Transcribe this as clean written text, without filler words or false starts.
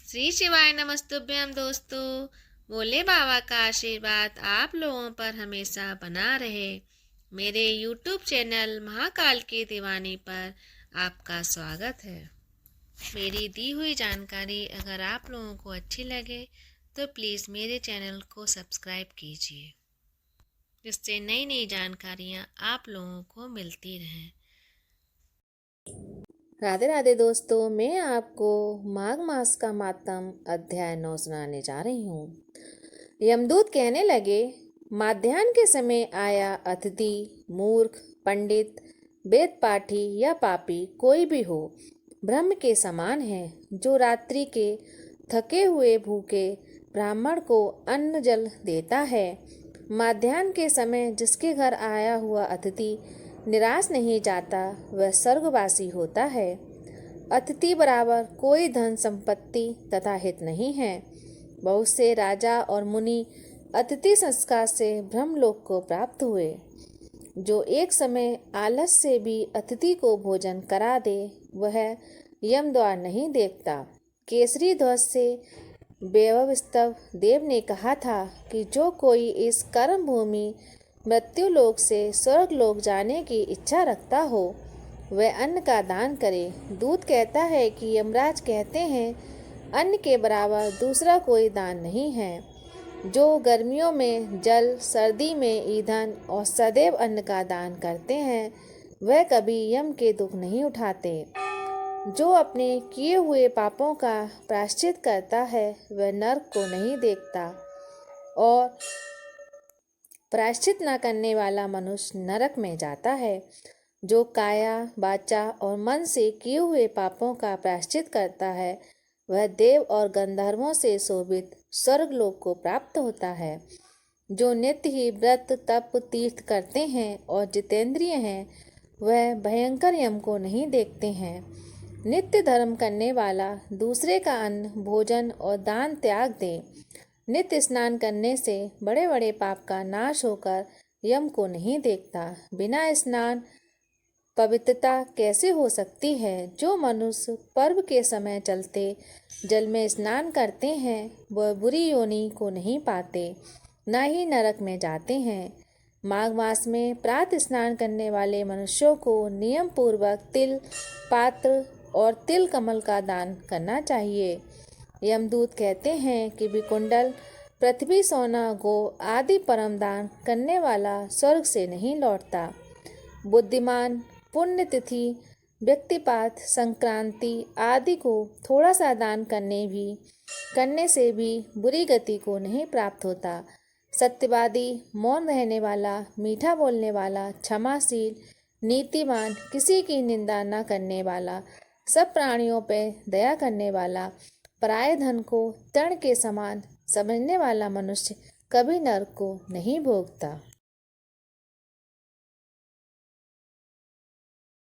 श्री शिवाय नमस्तुभ्यम दोस्तों। भोले बाबा का आशीर्वाद आप लोगों पर हमेशा बना रहे। मेरे YouTube चैनल महाकाल की दीवानी पर आपका स्वागत है। मेरी दी हुई जानकारी अगर आप लोगों को अच्छी लगे तो प्लीज़ मेरे चैनल को सब्सक्राइब कीजिए, जिससे नई नई जानकारियाँ आप लोगों को मिलती रहें। राधे राधे दोस्तों, मैं आपको माघ मास का मातम अध्याय 9 सुनाने जा रही हूँ। यमदूत कहने लगे, माध्याह्न के समय आया अतिथि, मूर्ख, पंडित, वेद पाठी या पापी कोई भी हो, ब्रह्म के समान है। जो रात्रि के थके हुए भूखे ब्राह्मण को अन्न जल देता है। माध्याह्न के समय जिसके घर आया हुआ अतिथि निराश नहीं जाता, वह स्वर्गवासी होता है। अतिथि बराबर कोई धन संपत्ति तथा हित नहीं है। बहुत से राजा और मुनि अतिथि संस्कार से ब्रह्मलोक को प्राप्त हुए। जो एक समय आलस से भी अतिथि को भोजन करा दे, वह यम द्वार नहीं देखता। केसरी ध्वज से वैभवस्तव देव ने कहा था कि जो कोई इस कर्म भूमि मृत्यु लोक से स्वर्ग लोक जाने की इच्छा रखता हो, वह अन्न का दान करे। दूत कहता है कि यमराज कहते हैं, अन्न के बराबर दूसरा कोई दान नहीं है। जो गर्मियों में जल, सर्दी में ईंधन और सदैव अन्न का दान करते हैं, वह कभी यम के दुख नहीं उठाते। जो अपने किए हुए पापों का प्रायश्चित करता है, वह नरक को नहीं देखता, और प्रायश्चित न करने वाला मनुष्य नरक में जाता है। जो काया, वाचा और मन से किए हुए पापों का प्रायश्चित करता है, वह देव और गंधर्वों से शोभित स्वर्गलोक को प्राप्त होता है। जो नित्य ही व्रत, तप, तीर्थ करते हैं और जितेंद्रिय हैं, वह भयंकर यम को नहीं देखते हैं। नित्य धर्म करने वाला दूसरे का अन्न, भोजन और दान त्याग दे। नित्य स्नान करने से बड़े बड़े पाप का नाश होकर यम को नहीं देखता। बिना स्नान पवित्रता कैसे हो सकती है? जो मनुष्य पर्व के समय चलते जल में स्नान करते हैं, वह बुरी योनि को नहीं पाते, न ही नरक में जाते हैं। माघ मास में प्रातः स्नान करने वाले मनुष्यों को नियम पूर्वक तिल, पात्र और तिल कमल का दान करना चाहिए। यमदूत कहते हैं कि विकुंडल, पृथ्वी, सोना, गो आदि परम दान करने वाला स्वर्ग से नहीं लौटता। बुद्धिमान पुण्यतिथि, व्यक्तिपात, संक्रांति आदि को थोड़ा सा दान करने से भी बुरी गति को नहीं प्राप्त होता। सत्यवादी, मौन रहने वाला, मीठा बोलने वाला, क्षमाशील, नीतिमान, किसी की निंदा न करने वाला, सब प्राणियों पर दया करने वाला, पराये धन को तृण के समान समझने वाला मनुष्य कभी नरक को नहीं भोगता।